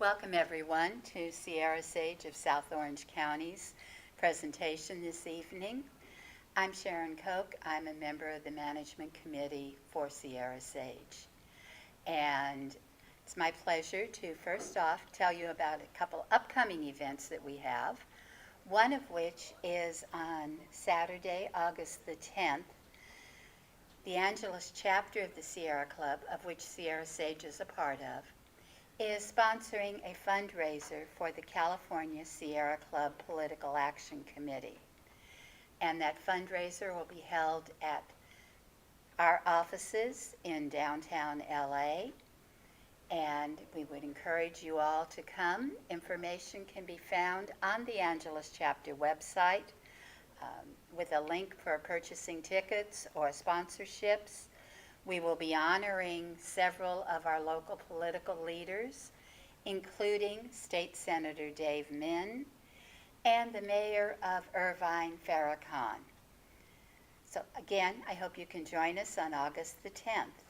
Welcome everyone to Sierra Sage of South Orange County's presentation this evening. I'm Sharon Koch. I'm a member of the Management Committee for Sierra Sage. And it's my pleasure to first off tell you about a couple upcoming events that we have, one of which is on Saturday, August the 10th. The Angeles chapter of the Sierra Club, of which Sierra Sage is a part of, is sponsoring a fundraiser for the California Sierra Club Political Action Committee. And that fundraiser will be held at our offices in downtown LA. And we would encourage you all to come. Information can be found on the Angeles chapter website with a link for purchasing tickets or sponsorships. We will be honoring several of our local political leaders, including State Senator Dave Min and the Mayor of Irvine, Farrakhan. So again, I hope you can join us on August the 10th.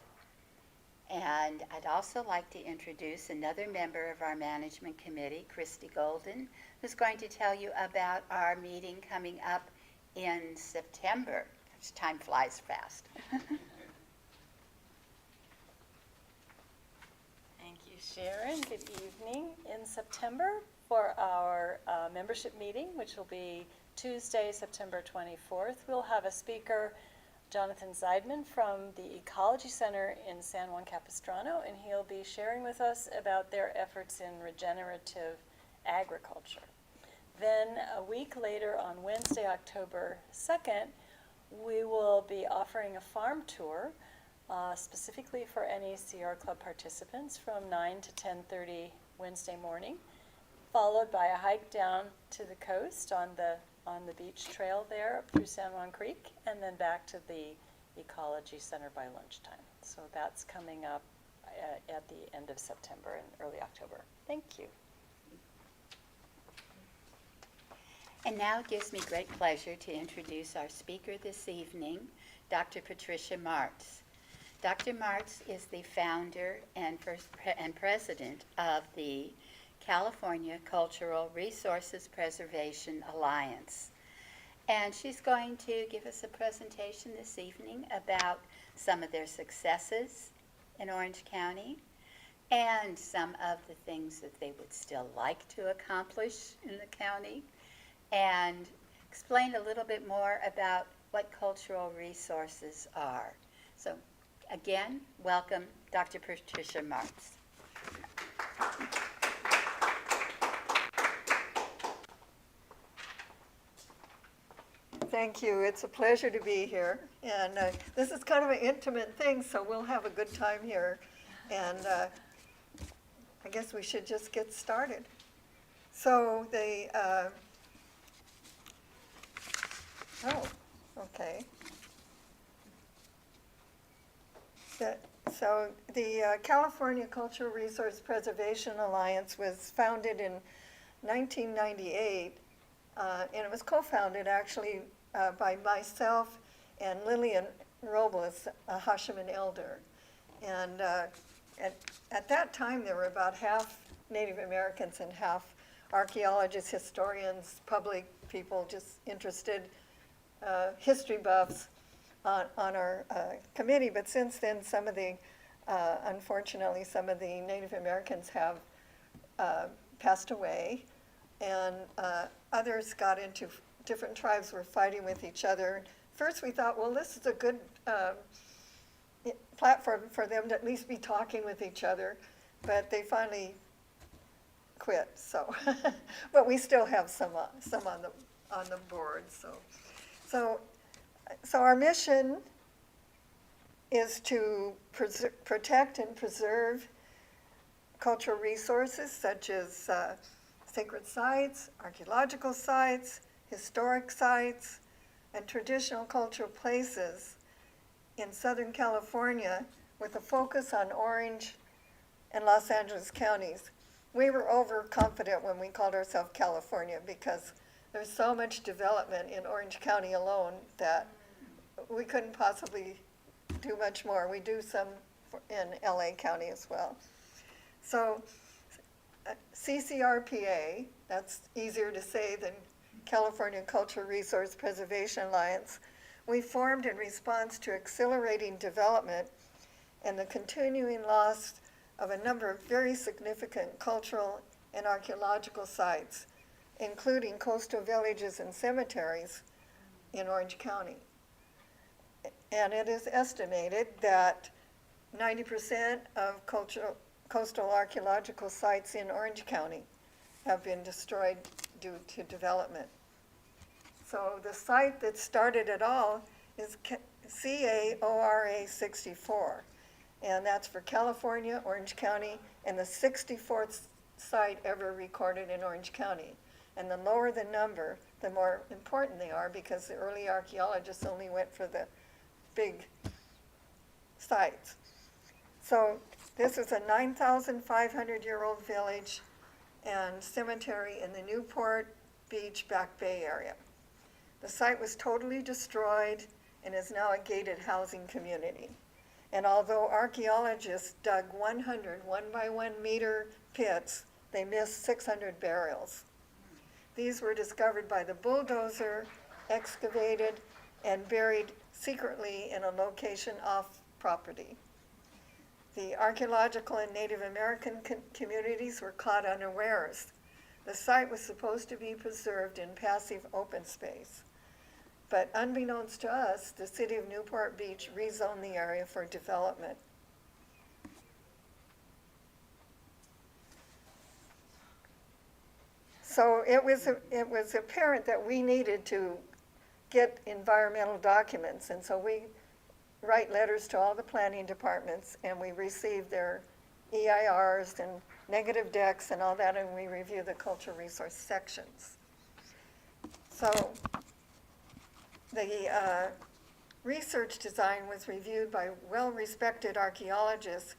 And I'd also like to introduce another member of our management committee, Christy Golden, who's going to tell you about our meeting coming up in September. Time flies fast. Sharon, good evening. In September for our membership meeting, which will be Tuesday, September 24th, we'll have a speaker, Jonathan Zeidman from the Ecology Center in San Juan Capistrano, and he'll be sharing with us about their efforts in regenerative agriculture. Then a week later, on Wednesday, October 2nd, we will be offering a farm tour specifically for any Sierra Club participants from 9 to 10:30 Wednesday morning, followed by a hike down to the coast on the beach trail there up through San Juan Creek, and then back to the Ecology Center by lunchtime. So that's coming up at the end of September and early October. Thank you. And now it gives me great pleasure to introduce our speaker this evening, Dr. Patricia Martz. Dr. Martz is the founder and president of the California Cultural Resources Preservation Alliance. And she's going to give us a presentation this evening about some of their successes in Orange County and some of the things that they would still like to accomplish in the county, and explain a little bit more about what cultural resources are. So again, welcome, Dr. Patricia Martz. Thank you. It's a pleasure to be here. And this is kind of an intimate thing, so we'll have a good time here. And I guess we should just get started. So okay. So the California Cultural Resource Preservation Alliance was founded in 1998, and it was co-founded actually by myself and Lillian Robles, a Acjachemen elder. And at that time, there were about half Native Americans and half archaeologists, historians, public people just interested, history buffs on our committee. But since then, unfortunately, some of the Native Americans have passed away, and others got into different tribes were fighting with each other. First, we thought, well, this is a good platform for them to at least be talking with each other, but they finally quit. So, but we still have some on the board. So our mission is to protect and preserve cultural resources such as sacred sites, archaeological sites, historic sites, and traditional cultural places in Southern California with a focus on Orange and Los Angeles counties. We were overconfident when we called ourselves California because there's so much development in Orange County alone that we couldn't possibly do much more. We do some in LA County as well. So CCRPA, that's easier to say than California Cultural Resource Preservation Alliance, we formed in response to accelerating development and the continuing loss of a number of very significant cultural and archaeological sites, including coastal villages and cemeteries in Orange County. And it is estimated that 90% of coastal archaeological sites in Orange County have been destroyed due to development. So the site that started it all is CAORA 64, and that's for California, Orange County, and the 64th site ever recorded in Orange County. And the lower the number, the more important they are, because the early archaeologists only went for the big sites. So this is a 9,500-year-old village and cemetery in the Newport Beach Back Bay area. The site was totally destroyed and is now a gated housing community. And although archaeologists dug 100 one-by-1-meter pits, they missed 600 burials. These were discovered by the bulldozer, excavated, and buried secretly in a location off property. The archaeological and Native American communities were caught unawares. The site was supposed to be preserved in passive open space. But unbeknownst to us, the city of Newport Beach rezoned the area for development. So it was apparent that we needed to get environmental documents, and so we write letters to all the planning departments, and we receive their EIRs and negative decks and all that, and we review the cultural resource sections. So the research design was reviewed by well-respected archaeologists,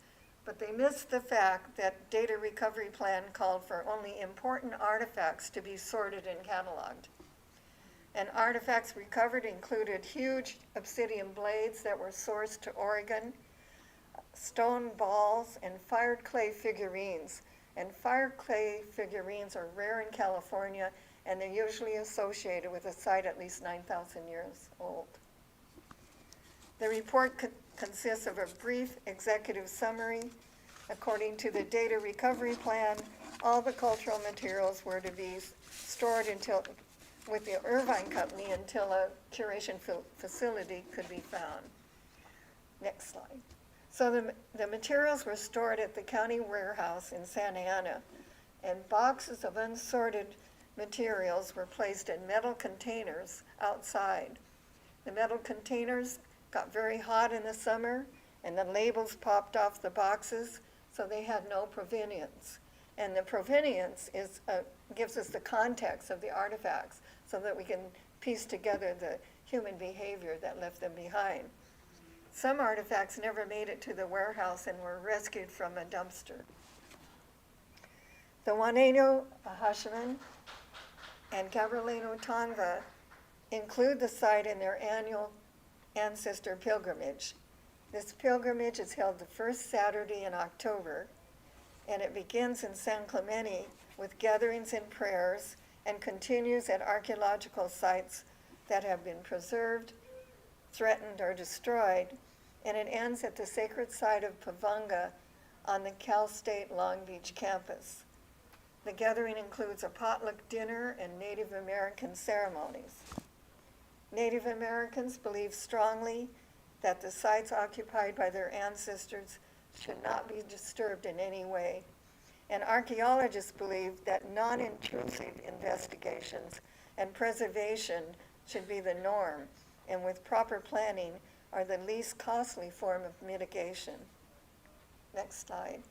but they missed the fact that data recovery plan called for only important artifacts to be sorted and cataloged. And artifacts recovered included huge obsidian blades that were sourced to Oregon, stone balls, and fired clay figurines. And fired clay figurines are rare in California, and they're usually associated with a site at least 9,000 years old. The report consists of a brief executive summary. According to the data recovery plan, all the cultural materials were to be stored with the Irvine Company until a curation facility could be found. Next slide. So the materials were stored at the county warehouse in Santa Ana, and boxes of unsorted materials were placed in metal containers outside. The metal containers got very hot in the summer, and the labels popped off the boxes, so they had no provenience. And the provenience gives us the context of the artifacts so that we can piece together the human behavior that left them behind. Some artifacts never made it to the warehouse and were rescued from a dumpster. The Juaneño Acjachemen and Gabrielino Tongva include the site in their annual ancestor pilgrimage. This pilgrimage is held the first Saturday in October, and it begins in San Clemente with gatherings and prayers and continues at archaeological sites that have been preserved, threatened, or destroyed, and it ends at the sacred site of Pavanga on the Cal State Long Beach campus. The gathering includes a potluck dinner and Native American ceremonies. Native Americans believe strongly that the sites occupied by their ancestors should not be disturbed in any way. And archaeologists believe that non-intrusive investigations and preservation should be the norm, and with proper planning are the least costly form of mitigation. Next slide.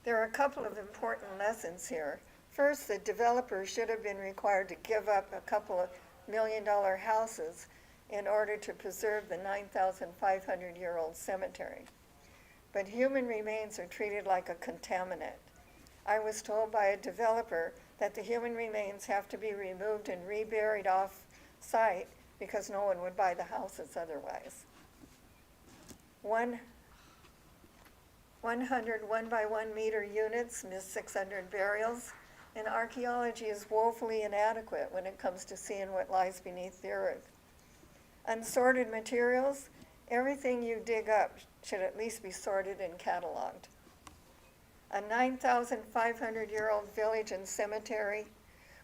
There are a couple of important lessons here. First, the developer should have been required to give up a couple of $1 million houses in order to preserve the 9,500-year-old cemetery. But human remains are treated like a contaminant. I was told by a developer that the human remains have to be removed and reburied off-site because no one would buy the houses otherwise. One 100 1-by-1-meter units miss 600 burials, and archaeology is woefully inadequate when it comes to seeing what lies beneath the earth. Unsorted materials, everything you dig up should at least be sorted and cataloged. A 9,500-year-old village and cemetery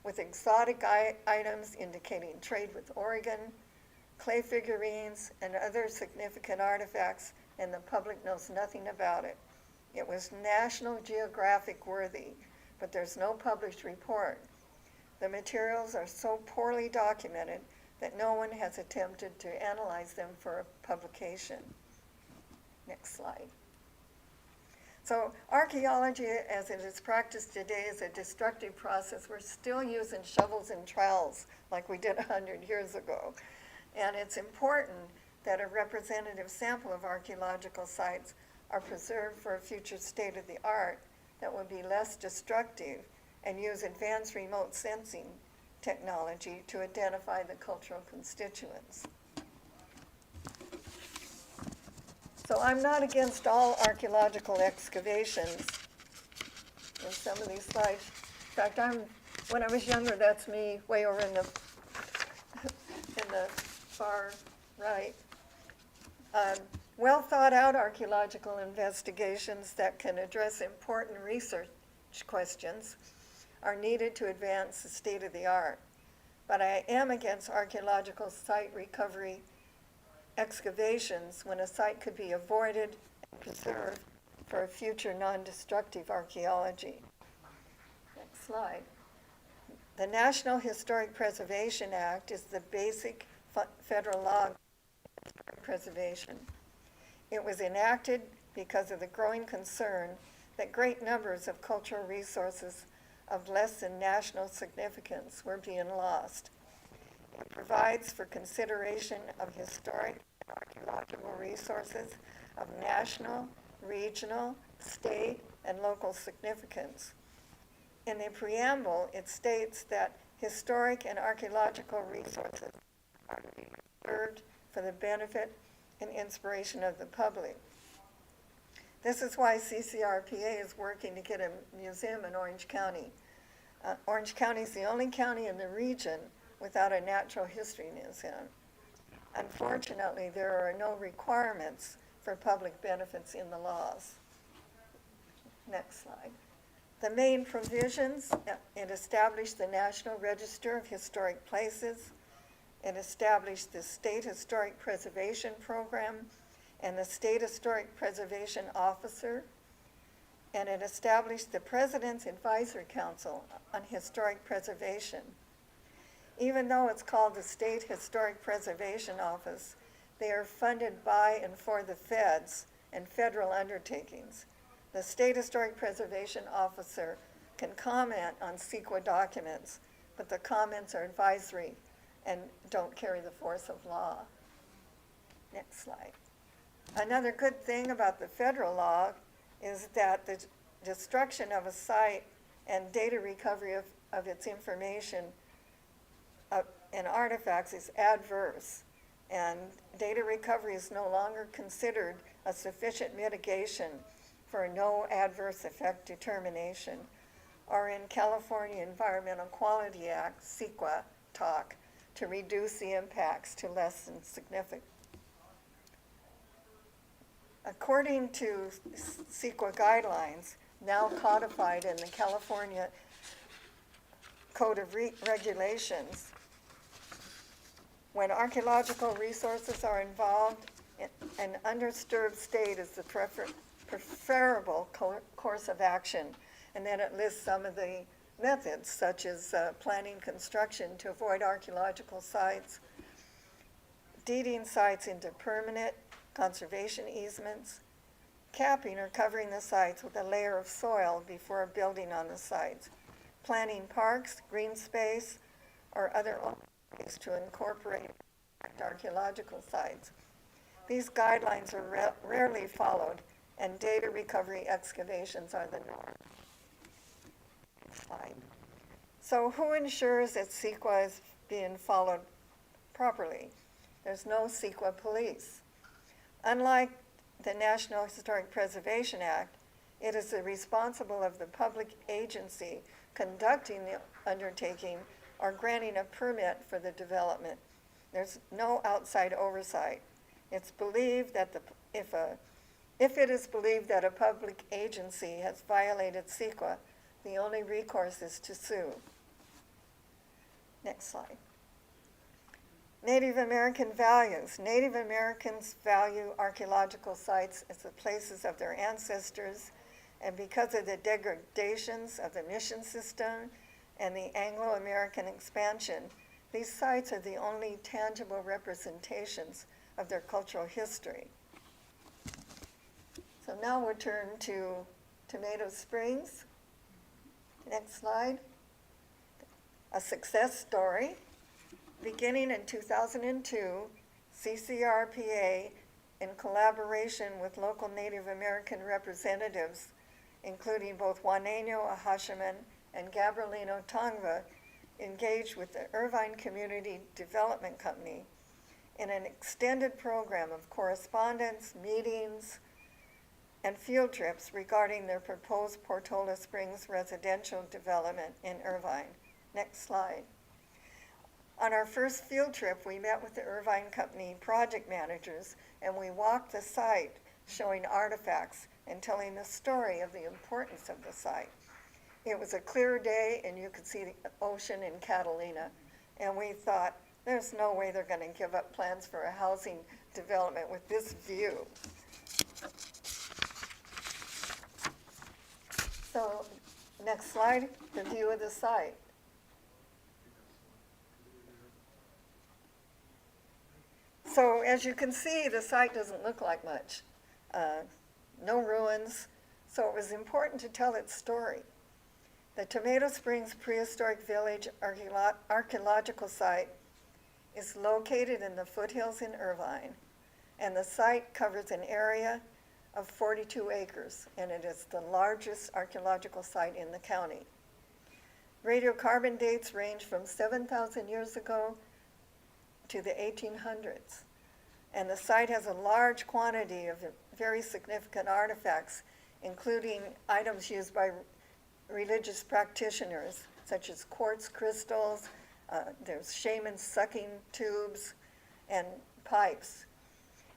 with exotic items indicating trade with Oregon, clay figurines, and other significant artifacts, and the public knows nothing about it. It was National Geographic worthy, but there's no published report. The materials are so poorly documented that no one has attempted to analyze them for a publication. Next slide. So archaeology, as it is practiced today, is a destructive process. We're still using shovels and trowels like we did 100 years ago. And it's important that a representative sample of archaeological sites are preserved for a future state of the art that will be less destructive and use advanced remote sensing technology to identify the cultural constituents. So I'm not against all archaeological excavations in some of these slides. In fact, when I was younger, that's me way over in the far right. Well thought out archaeological investigations that can address important research questions are needed to advance the state of the art. But I am against archaeological site recovery excavations when a site could be avoided and preserved for a future non-destructive archaeology. Next slide. The National Historic Preservation Act is the basic federal law of historic preservation. It was enacted because of the growing concern that great numbers of cultural resources of less than national significance were being lost. It provides for consideration of historic and archaeological resources of national, regional, state, and local significance. In the preamble, it states that historic and archaeological resources are to be preserved for the benefit and inspiration of the public. This is why CCRPA is working to get a museum in Orange County. Orange County is the only county in the region without a natural history museum. Unfortunately, there are no requirements for public benefits in the laws. Next slide. The main provisions, it established the National Register of Historic Places, it established the State Historic Preservation Program and the State Historic Preservation Officer, and it established the President's Advisory Council on Historic Preservation. Even though it's called the State Historic Preservation Office, they are funded by and for the feds and federal undertakings. The State Historic Preservation Officer can comment on CEQA documents, but the comments are advisory and don't carry the force of law. Next slide. Another good thing about the federal law is that the destruction of a site and data recovery of its information and artifacts is adverse, and data recovery is no longer considered a sufficient mitigation for a no adverse effect determination, or in California Environmental Quality Act, CEQA talk, to reduce the impacts to less than significant. According to CEQA guidelines, now codified in the California Code of Regulations, when archaeological resources are involved, an undisturbed state is the preferable course of action. And then it lists some of the methods, such as planning construction to avoid archaeological sites, deeding sites into permanent conservation easements, capping or covering the sites with a layer of soil before building on the sites, planting parks, green space, or other ways to incorporate archaeological sites. These guidelines are rarely followed, and data recovery excavations are the norm. Slide. So who ensures that CEQA is being followed properly? There's no CEQA police. Unlike the National Historic Preservation Act, it is the responsible of the public agency conducting the undertaking or granting a permit for the development. There's no outside oversight. It's believed that if it is believed that a public agency has violated CEQA, the only recourse is to sue. Next slide. Native American values. Native Americans value archaeological sites as the places of their ancestors, and because of the degradations of the mission system and the Anglo-American expansion, these sites are the only tangible representations of their cultural history. So now we'll turn to Tomato Springs. Next slide. A success story. Beginning in 2002, CCRPA, in collaboration with local Native American representatives, including both Juaneño Acjachemen and Gabrielino Tongva, engaged with the Irvine Community Development Company in an extended program of correspondence, meetings, and field trips regarding their proposed Portola Springs residential development in Irvine. Next slide. On our first field trip, we met with the Irvine Company project managers, and we walked the site showing artifacts and telling the story of the importance of the site. It was a clear day, and you could see the ocean in Catalina, and we thought, there's no way they're going to give up plans for a housing development with this view. So, next slide, the view of the site. So as you can see, the site doesn't look like much. No ruins, so it was important to tell its story. The Tomato Springs Prehistoric Village archaeological site is located in the foothills in Irvine, and the site covers an area of 42 acres, and it is the largest archaeological site in the county. Radiocarbon dates range from 7,000 years ago to the 1800s. And the site has a large quantity of very significant artifacts, including items used by religious practitioners, such as quartz crystals, there's shaman sucking tubes and pipes.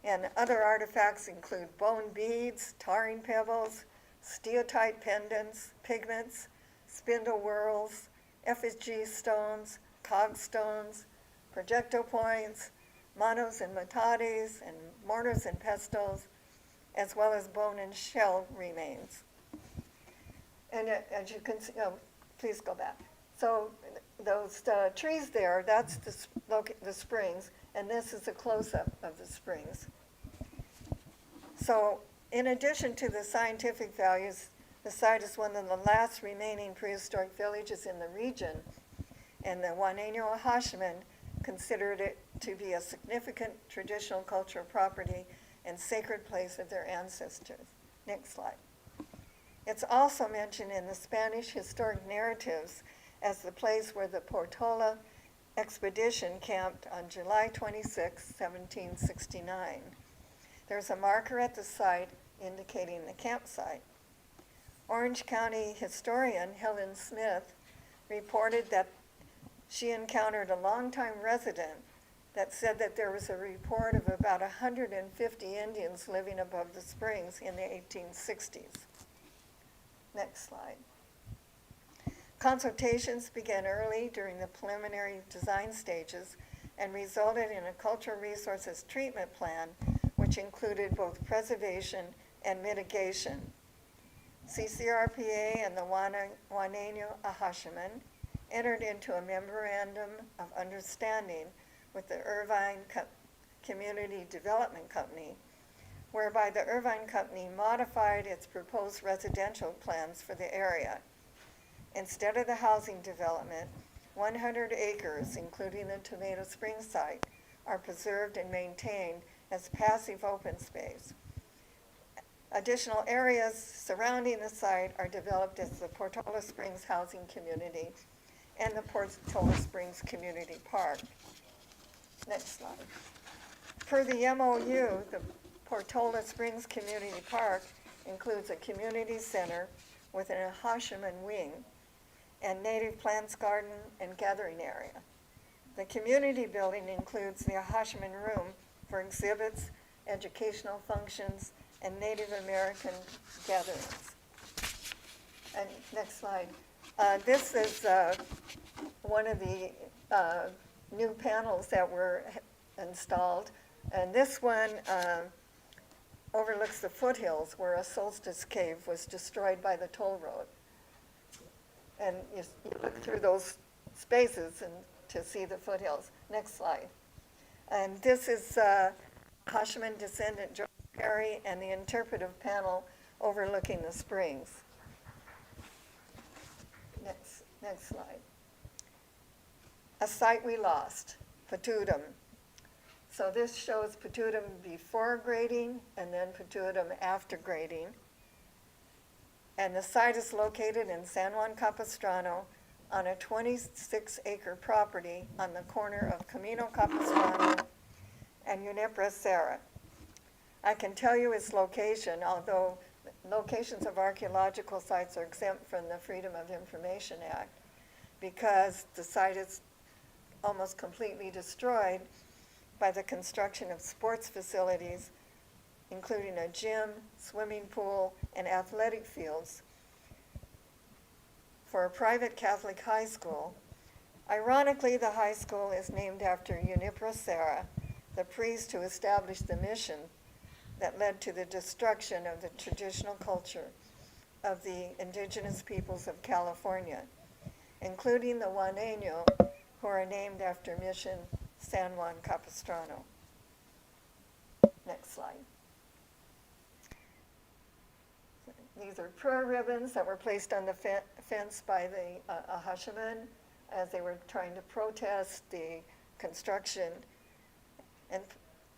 And other artifacts include bone beads, tarring pebbles, steatite pendants, pigments, spindle whorls, effigy stones, cog stones, projectile points, manos and matates, and mortars and pestles, as well as bone and shell remains. And as you can see, please go back. So those trees there, that's the springs, and this is a close-up of the springs. So in addition to the scientific values, the site is one of the last remaining prehistoric villages in the region, and the Juaneño Acjachemen considered it to be a significant traditional cultural property and sacred place of their ancestors. Next slide. It's also mentioned in the Spanish historic narratives as the place where the Portola expedition camped on July 26, 1769. There's a marker at the site indicating the campsite. Orange County historian Helen Smith reported that she encountered a longtime resident that said that there was a report of about 150 Indians living above the springs in the 1860s. Next slide. Consultations began early during the preliminary design stages and resulted in a cultural resources treatment plan, which included both preservation and mitigation. CCRPA and the Juaneño Acjachemen entered into a memorandum of understanding with the Irvine Community Development Company, whereby the Irvine Company modified its proposed residential plans for the area. Instead of the housing development, 100 acres, including the Tomato Springs site, are preserved and maintained as passive open space. Additional areas surrounding the site are developed as the Portola Springs Housing Community and the Portola Springs Community Park. Next slide. Per the MOU, the Portola Springs Community Park includes a community center with an Acjachemen wing and native plants garden and gathering area. The community building includes the Acjachemen room for exhibits, educational functions, and Native American gatherings. And next slide. This is one of the new panels that were installed. And this one overlooks the foothills where a solstice cave was destroyed by the toll road. And you look through those spaces and to see the foothills. Next slide. And this is Acjachemen descendant Joe Perry and the interpretive panel overlooking the springs. Next slide. A site we lost, Putuidem. So this shows Putuidem before grading and then Putuidem after grading. And the site is located in San Juan Capistrano on a 26-acre property on the corner of Camino Capistrano and Emerita Serra. I can tell you its location, although locations of archaeological sites are exempt from the Freedom of Information Act because the site is almost completely destroyed by the construction of sports facilities, including a gym, swimming pool, and athletic fields for a private Catholic high school. Ironically, the high school is named after Emerita Serra, the priest who established the mission that led to the destruction of the traditional culture of the indigenous peoples of California, including the Juaneño, who are named after Mission San Juan Capistrano. Next slide. These are prayer ribbons that were placed on the fence by the Acjachemen as they were trying to protest the construction. And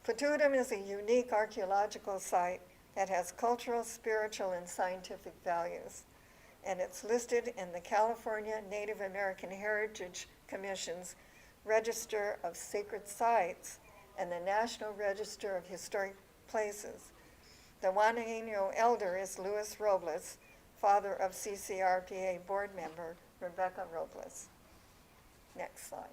Putuidem is a unique archaeological site that has cultural, spiritual, and scientific values. And it's listed in the California Native American Heritage Commission's Register of Sacred Sites and the National Register of Historic Places. The Juaneño elder is Luis Robles, father of CCRPA board member Rebecca Robles. Next slide.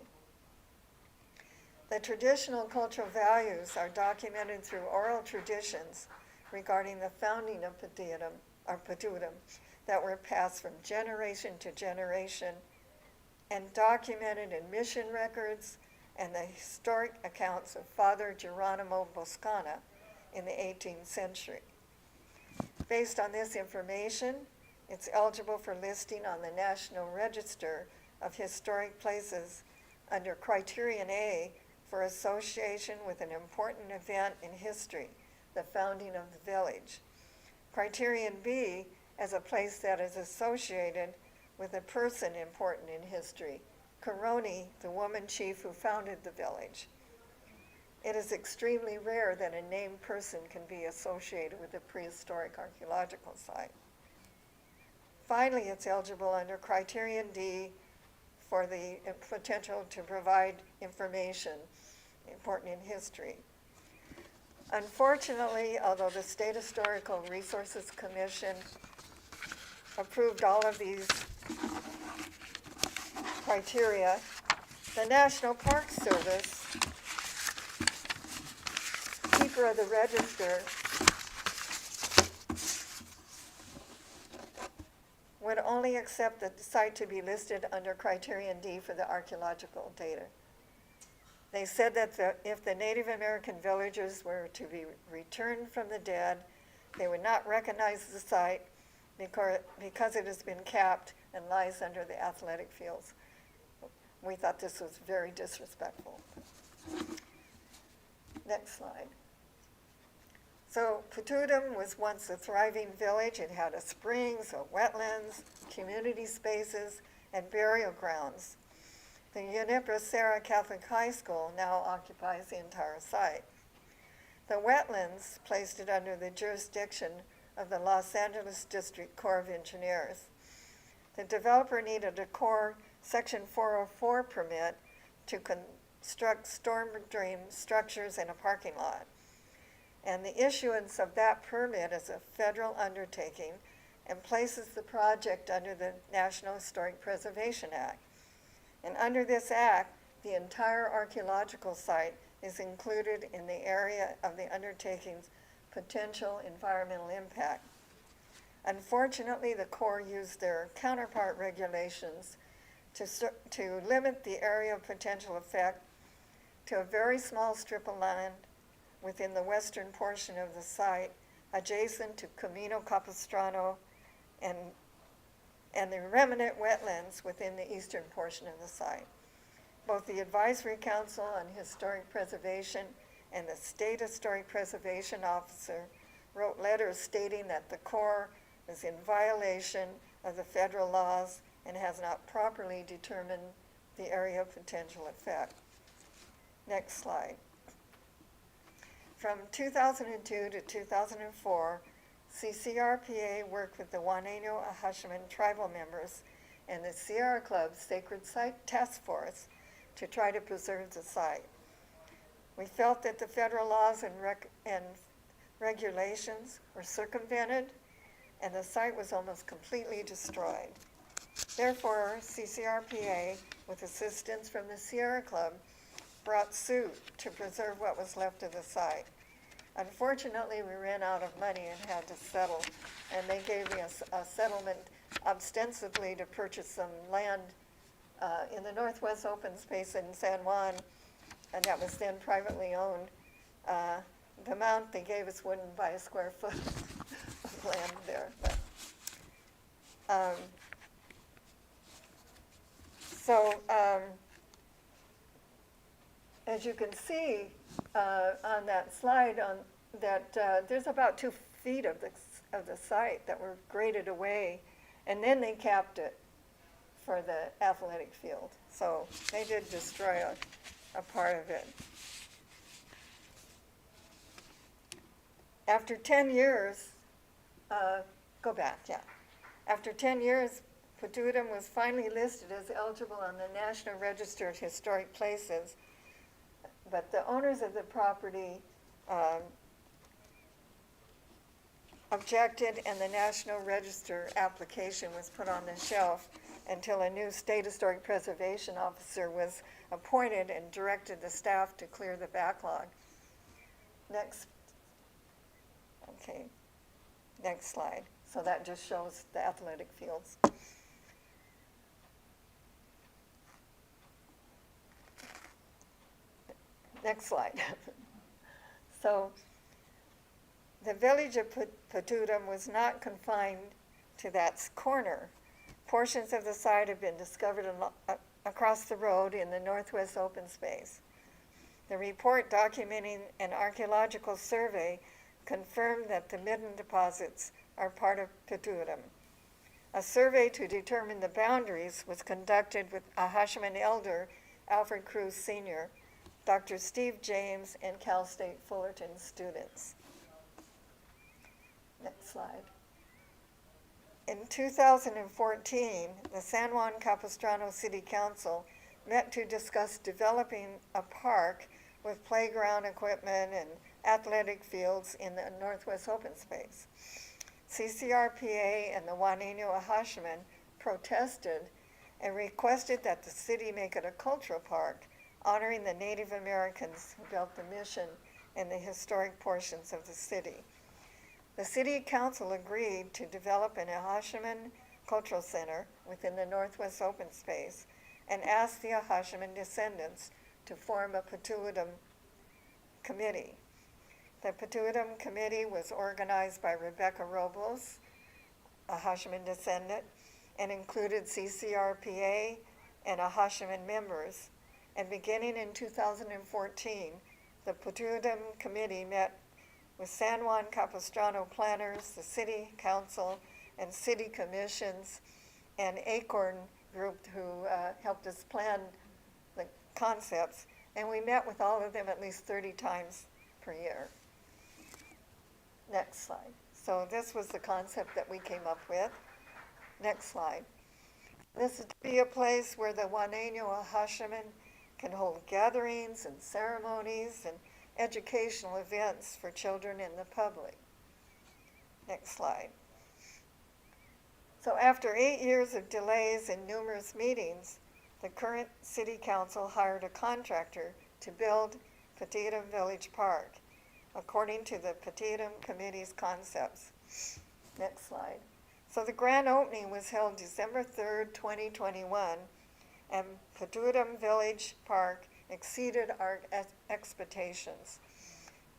The traditional cultural values are documented through oral traditions regarding the founding of Putuidem that were passed from generation to generation and documented in mission records and the historic accounts of Father Geronimo Boscana in the 18th century. Based on this information, it's eligible for listing on the National Register of Historic Places under Criterion A for association with an important event in history, the founding of the village. Criterion B as a place that is associated with a person important in history, Coroni, the woman chief who founded the village. It is extremely rare that a named person can be associated with a prehistoric archaeological site. Finally, it's eligible under Criterion D for the potential to provide information important in history. Unfortunately, although the State Historical Resources Commission approved all of these criteria, the National Park Service, keeper of the register, would only accept the site to be listed under Criterion D for the archaeological data. They said that if the Native American villagers were to be returned from the dead, they would not recognize the site because it has been capped and lies under the athletic fields. We thought this was very disrespectful. Next slide. So Putuidem was once a thriving village. It had a springs, a wetlands, community spaces, and burial grounds. The Emerita Serra Catholic High School now occupies the entire site. The wetlands placed it under the jurisdiction of the Los Angeles District Corps of Engineers. The developer needed a Corps Section 404 permit to construct storm drain structures and a parking lot. And the issuance of that permit is a federal undertaking and places the project under the National Historic Preservation Act. And under this act, the entire archaeological site is included in the area of the undertaking's potential environmental impact. Unfortunately, the Corps used their counterpart regulations to limit the area of potential effect to a very small strip of land within the western portion of the site, adjacent to Camino Capistrano and the remnant wetlands within the eastern portion of the site. Both the Advisory Council on Historic Preservation and the State Historic Preservation Officer wrote letters stating that the Corps is in violation of the federal laws and has not properly determined the area of potential effect. Next slide. From 2002 to 2004, CCRPA worked with the Juaneño Acjachemen tribal members and the Sierra Club's Sacred Site Task Force to try to preserve the site. We felt that the federal laws and regulations were circumvented and the site was almost completely destroyed. Therefore, CCRPA, with assistance from the Sierra Club, brought suit to preserve what was left of the site. Unfortunately, we ran out of money and had to settle, and they gave me a settlement ostensibly to purchase some land in the Northwest open space in San Juan, and that was then privately owned. The amount they gave us wouldn't buy a square foot of land there. But, as you can see on that slide, there's about 2 feet of the site that were graded away, and then they capped it for the athletic field. So they did destroy a part of it. After 10 years, After 10 years, Putuidem was finally listed as eligible on the National Register of Historic Places, but the owners of the property objected, and the National Register application was put on the shelf until a new State Historic Preservation Officer was appointed and directed the staff to clear the backlog. Next slide. So that just shows the athletic fields. Next slide. So the village of Putuidem was not confined to that corner. Portions of the site have been discovered across the road in the northwest open space. The report documenting an archaeological survey confirmed that the midden deposits are part of Putuidem. A survey to determine the boundaries was conducted with Acjachemen elder Alfred Cruz Sr., Dr. Steve James, and Cal State Fullerton students. Next slide. In 2014, the San Juan Capistrano City Council met to discuss developing a park with playground equipment and athletic fields in the northwest open space. CCRPA and the Juaneño Acjachemen protested and requested that the city make it a cultural park, honoring the Native Americans who built the mission and the historic portions of the city. The city council agreed to develop an Acjachemen cultural center within the northwest open space and asked the Acjachemen descendants to form a Putuidem committee. The Putuidem committee was organized by Rebecca Robles, a Acjachemen descendant, and included CCRPA and Acjachemen members. And beginning in 2014, the Putuidem committee met with San Juan Capistrano planners, the city council, and city commissions, and Acorn group who helped us plan the concepts. And we met with all of them at least 30 times per year. Next slide. So this was the concept that we came up with. Next slide. This is to be a place where the Juaneño Acjachemen can hold gatherings and ceremonies and educational events for children and the public. Next slide. So after 8 years of delays and numerous meetings, the current city council hired a contractor to build Putuidem Village Park, according to the Putuidem Committee's concepts. Next slide. So the grand opening was held December 3rd, 2021, and Putuidem Village Park exceeded our expectations.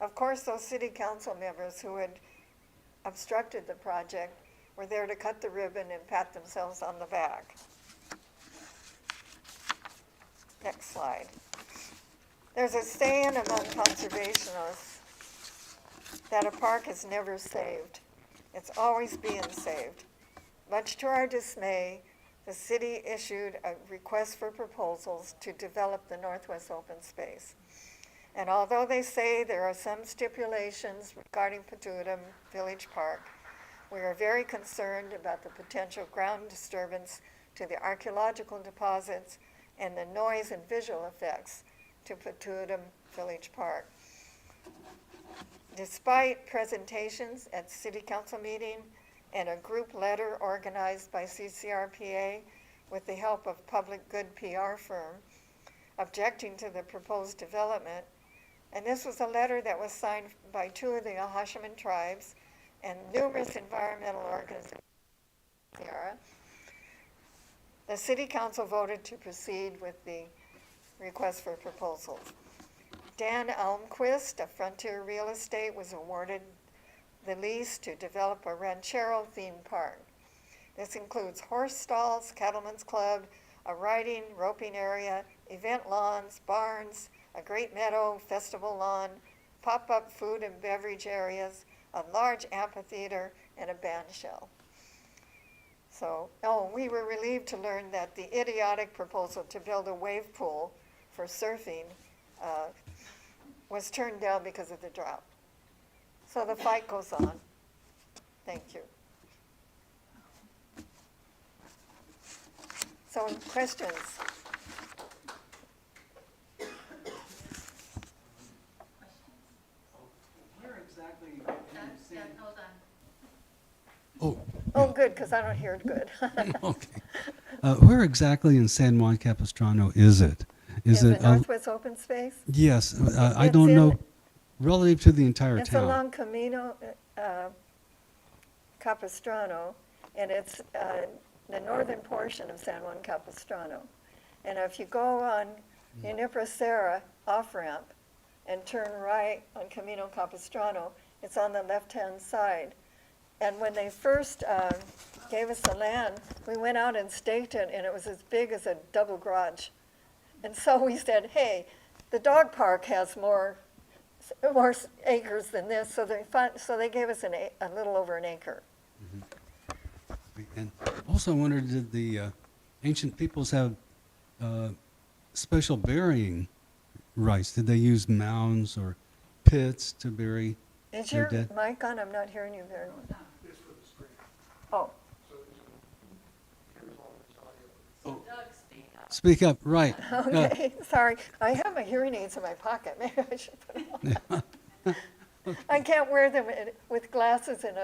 Of course, those city council members who had obstructed the project were there to cut the ribbon and pat themselves on the back. Next slide. There's a saying among conservationists that a park is never saved. It's always being saved. Much to our dismay, the city issued a request for proposals to develop the Northwest Open Space. And although they say there are some stipulations regarding Putuidem Village Park, we are very concerned about the potential ground disturbance to the archaeological deposits and the noise and visual effects to Putuidem Village Park. Despite presentations at City Council meeting and a group letter organized by CCRPA with the help of public good PR firm objecting to the proposed development, and this was a letter that was signed by 2 of the Acjachemen tribes and numerous environmental organizations, the City Council voted to proceed with the request for proposals. Dan Almquist of Frontier Real Estate was awarded the lease to develop a ranchero themed park. This includes horse stalls, cattlemen's club, a riding, roping area, event lawns, barns, a great meadow, festival lawn, pop-up food and beverage areas, a large amphitheater, and a band shell. So, we were relieved to learn that the idiotic proposal to build a wave pool for surfing was turned down because of the drought. So the fight goes on. Thank you. So questions? Where exactly in San... Hold on. Oh, Oh, good, because I don't hear it good. okay. Where exactly in San Juan Capistrano is it? Is it Northwest Open Space? Yes, I It's don't in- know, relative to the entire It's town. along Camino Capistrano, and it's the northern portion of San Juan Capistrano. And if you go on Emerita Serra off-ramp and turn right on Camino Capistrano, it's on the left-hand side. And when they first gave us the land, we went out and staked it, and it was as big as a double garage. And so we said, hey, the dog park has more acres than this, so they gave us a little over an acre. And also I wondered, did the ancient peoples have special burying rites? Did they use mounds or pits to bury Is their your dead? mic on? I'm not hearing you very well. Oh, Speak up, right. okay, sorry. I have my hearing aids in my pocket. Maybe I should put them on. I can't wear them with glasses and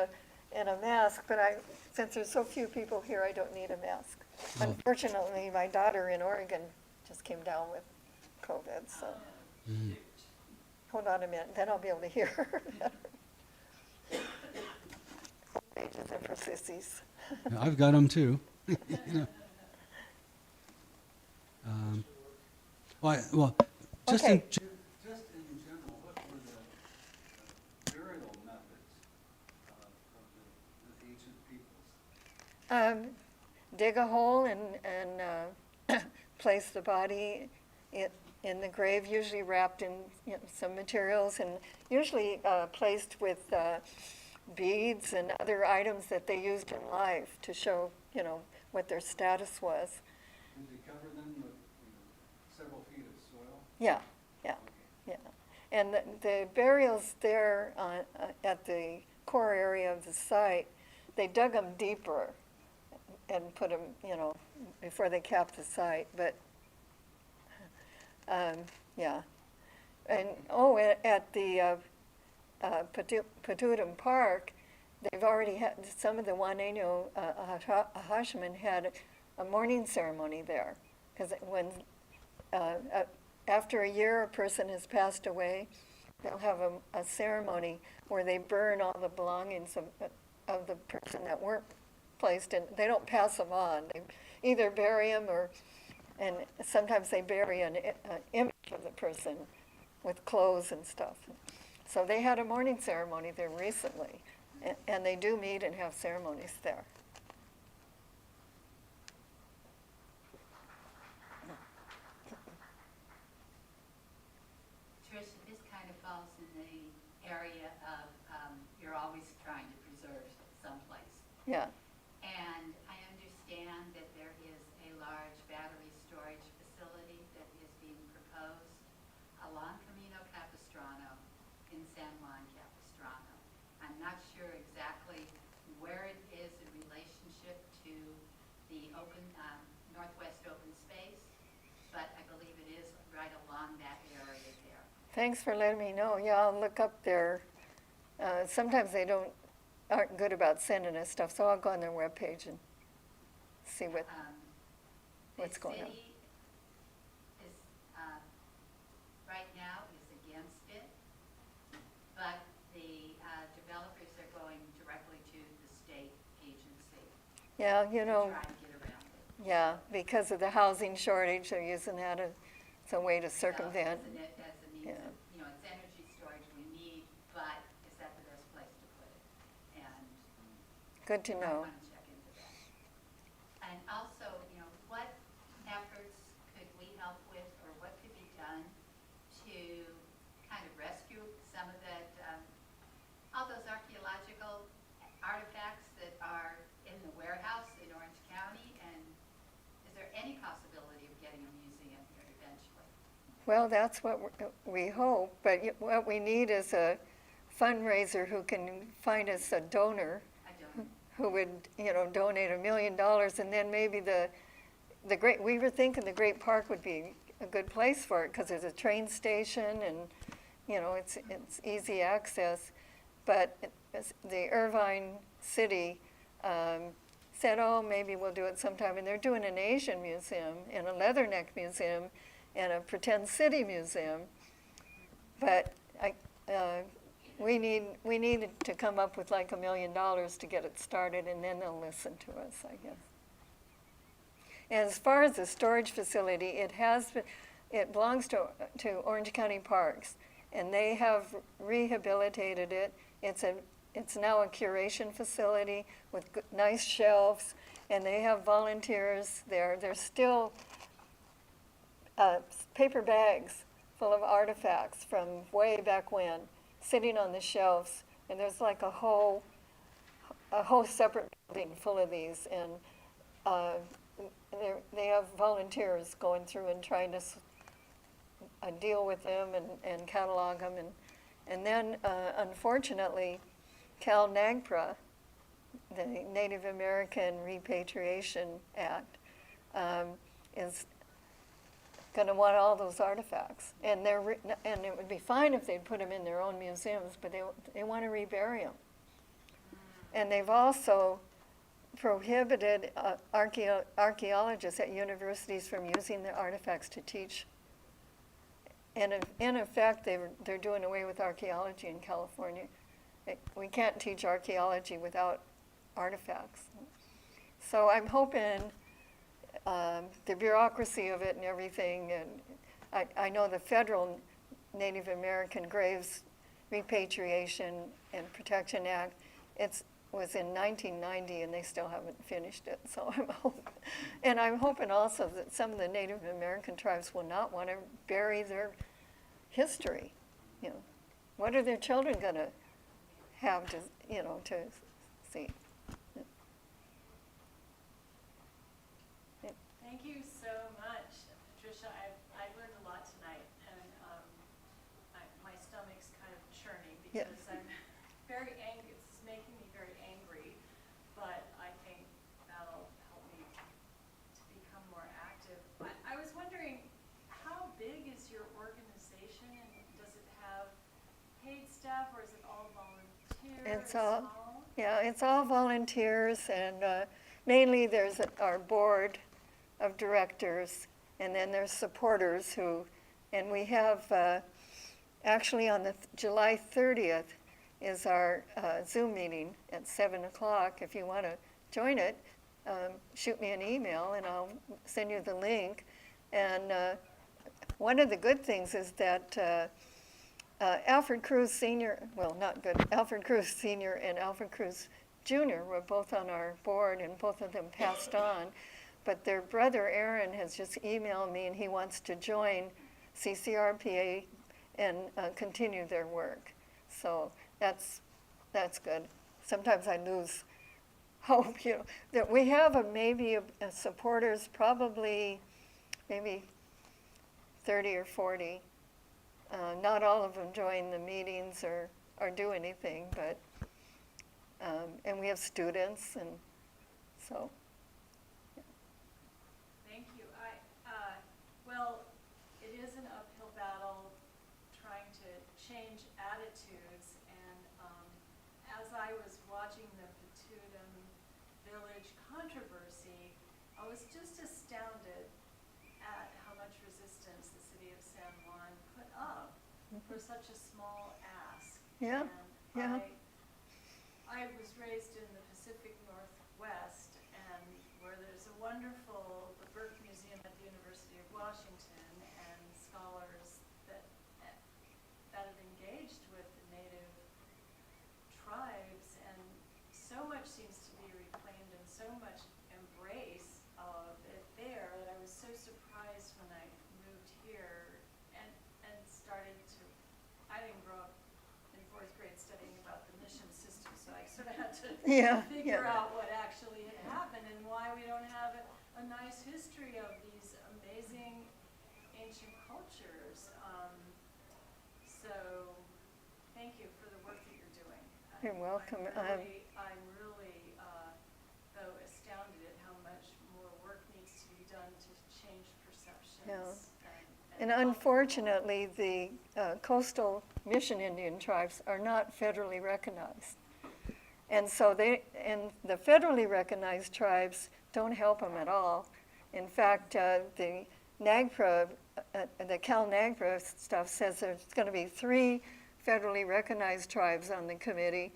a mask, but since there's so few people here, I don't need a mask. Oh. Unfortunately, my daughter in Oregon just came down with COVID, so. Hold on a minute, then I'll be able to hear her better. Pages are for sissies. I've got them too. You know. Well, just Okay. in, Just in general, what were the burial methods of the ancient peoples? Dig a hole and place the body in the grave, usually wrapped in some materials, and usually placed with beads and other items that they used in life to show, what their status was. Did they cover them with several feet of soil? Yeah. And the burials there at the core area of the site, they dug them deeper and put them, before they capped the site. But, yeah. And, at the Putuidem Park, they've already had, some of the Juaneno Acjachemen had a morning ceremony there. Because when, after a year a person has passed away, they'll have a ceremony where they burn all the belongings of the person that weren't placed in. They don't pass them on. They either bury them and sometimes they bury an image of the person with clothes and stuff. So they had a morning ceremony there recently, and they do meet and have ceremonies there. Tricia, this kind of falls in the area of you're always trying to preserve someplace. Yeah, And I understand that there is a large battery storage facility that is being proposed along Camino Capistrano in San Juan Capistrano. I'm not sure exactly where it is in relationship to the open, Northwest open space, but I believe it is right along that area there. thanks for letting me know. Yeah, I'll look up their, sometimes they aren't good about sending us stuff, so I'll go on their webpage and see what's going on. The city is, right now is against it, but the developers are going directly to the state agency Yeah, you to know, try and get around it. yeah, because of the housing shortage, they're using that as a way to circumvent. So, isn't it as a means Yeah. of, it's energy storage we need, but is that the best place to put it? And Good to I know. want to check into that. And also, what efforts could we help with, or what could be done to kind of rescue some of that, all those archaeological artifacts that are in the warehouse in Orange County? And is there any possibility of getting a museum here eventually? Well, that's what we hope, but what we need is a fundraiser who can find us a donor I don't, who would, donate $1 million, and then maybe we were thinking the Great Park would be a good place for it, because there's a train station and, it's easy access. But the Irvine City said, oh, maybe we'll do it sometime, and they're doing an Asian museum and a Leatherneck museum and a pretend city museum. But we need to come up with like $1 million to get it started, and then they'll listen to us, I guess. And as far as the storage facility, it belongs to Orange County Parks, and they have rehabilitated it. It's now a curation facility with nice shelves, and they have volunteers there. There's still paper bags full of artifacts from way back when, sitting on the shelves, and there's like a whole separate building full of these, and they have volunteers going through and trying to deal with them and catalog them, and then unfortunately, Cal NAGPRA, the Native American Repatriation Act, is going to want all those artifacts, and it would be fine if they'd put them in their own museums, but they want to rebury them. And they've also prohibited archaeologists at universities from using the artifacts to teach. And in effect, they're doing away with archaeology in California. We can't teach archaeology without artifacts. So I'm hoping the bureaucracy of it and everything, and I know the federal Native American Graves Repatriation and Protection Act, was in 1990, and they still haven't finished it. So I'm hoping also that some of the Native American tribes will not want to bury their history. What are their children going to have to see? Thank you so much, Patricia. I've learned a lot tonight, and my stomach's kind of churning Yeah. because I'm very angry. It's making me very angry, but I think that'll help me to become more active. I was wondering, how big is your organization, and does It's all, yeah, it's all volunteers, and mainly there's our board of directors, and then there's supporters who, and we have, actually on the July 30th is our Zoom meeting at 7 o'clock. If you want to join it, shoot me an email and I'll send you the link. And one of the good things is that Alfred Cruz Sr., well, not good, Alfred Cruz Sr. and Alfred Cruz Jr. were both on our board, and both of them passed on. But their brother Aaron has just emailed me, and he wants to join CCRPA and continue their work. So that's good. Sometimes I lose hope, that we have maybe supporters, probably maybe 30 or 40. Not all of them join the meetings or do anything, but, and we have students, and so. Thank you. Well, it is an uphill battle trying to change attitudes, and as I was watching the Putuidem Village controversy, I was just astounded at how much resistance the city of San Juan put up for such a small ask. Yeah, And yeah. I was raised in the Pacific Northwest, and where there's a wonderful, the Burke Museum at the University of Washington, and scholars that have engaged with the native tribes, and so much seems to be reclaimed and so much embrace of it there that I was so surprised when I moved here and started to, I didn't grow up in fourth grade studying about the mission system, so I sort of had to figure out what actually had happened and why we don't have a nice history of these amazing ancient cultures. So thank you for the work that you're doing. You're welcome. I'm really though astounded at how much more work needs to be done to change perceptions. Yeah. And unfortunately, the coastal Mission Indian tribes are not federally recognized. And so the federally recognized tribes don't help them at all. In fact, the NAGPRA, the Cal NAGPRA stuff says there's going to be 3 federally recognized tribes on the committee,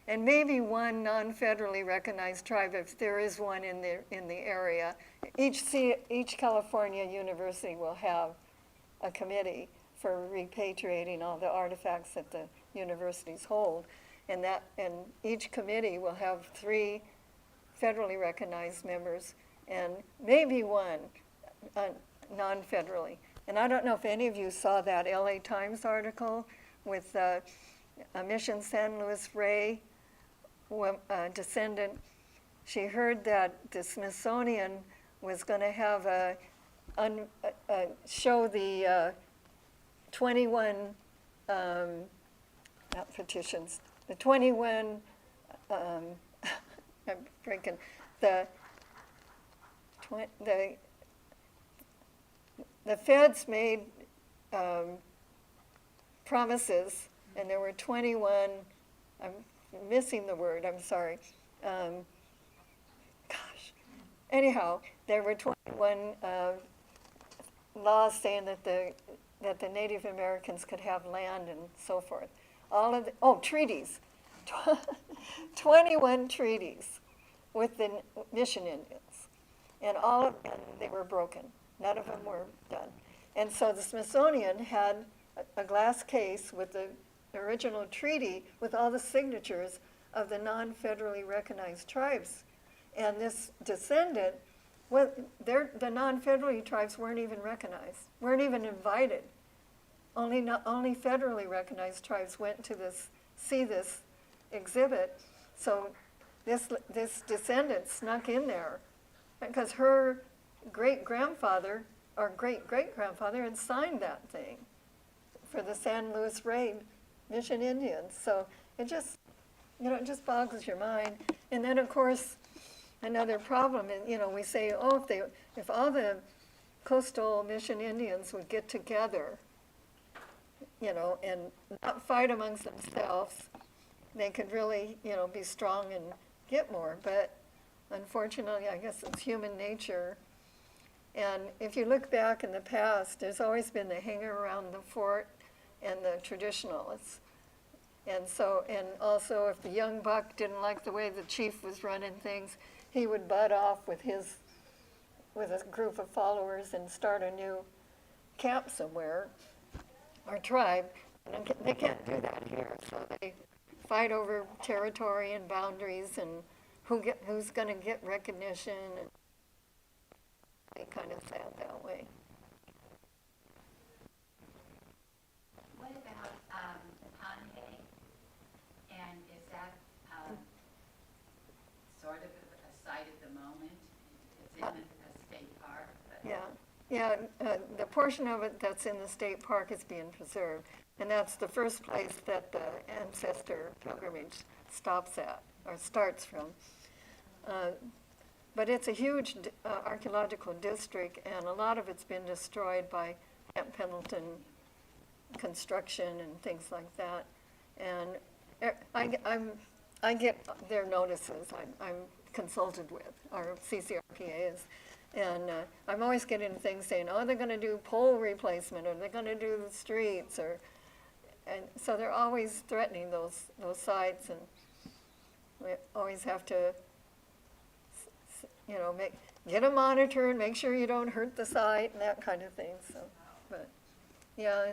and maybe 1 non-federally recognized tribe, if there is one in the area. Each California university will have a committee for repatriating all the artifacts that the universities hold, and each committee will have 3 federally recognized members and maybe 1 non-federally. And I don't know if any of you saw that LA Times article with a Mission San Luis Rey descendant. She heard that the Smithsonian was going to have show the 21 not petitions, the 21 I'm breaking the feds made promises, and there were 21, I'm missing the word, I'm sorry. Anyhow, there were 21 laws saying that the Native Americans could have land and so forth. Treaties. 21 treaties with the Mission Indians, and all of them, they were broken. None of them were done. And so the Smithsonian had a glass case with the original treaty with all the signatures of the non-federally recognized tribes. And this descendant, the non-federally tribes weren't even recognized, weren't even invited. Only federally recognized tribes went to see this exhibit. So this descendant snuck in there because her great-grandfather or great-great-grandfather had signed that thing for the San Luis Rey Mission Indians. So it just boggles your mind. And then, of course, another problem is, we say, if all the coastal Mission Indians would get together, and not fight amongst themselves, they could really, be strong and get more. But unfortunately, I guess it's human nature. And if you look back in the past, there's always been the hanger around the fort and the traditionalists. And so, and also if the young buck didn't like the way the chief was running things, he would butt off with a group of followers and start a new camp somewhere, or tribe. And they can't do that here, so they fight over territory and boundaries and who's going to get recognition. And they kind of sad that way. What about Hanhe? And is that sort of a site at the moment? It's in a state park, but The portion of it that's in the state park is being preserved. And that's the first place that the ancestor pilgrimage stops at, or starts from. But it's a huge archaeological district, and a lot of it's been destroyed by Camp Pendleton construction and things like that. And I get their notices. I'm consulted with, our CCRPA is. And I'm always getting things saying, oh, they're going to do pole replacement, or they're going to do the streets, and so they're always threatening those sites, and we always have to, get a monitor and make sure you don't hurt the site and that kind of thing. So, but yeah,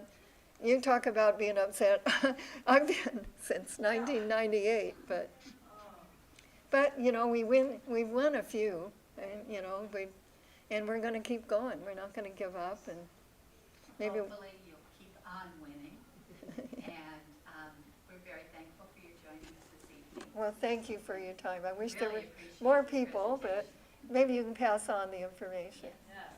you talk about being upset. I've been since 1998, but we've won a few, and we're going to keep going. We're not going to give up, and maybe. hopefully you'll keep on winning. And we're very thankful for you joining us this evening. Well, thank you for your time. I wish there Really were appreciate more your people, but presentation. maybe you can pass on the information. Yes.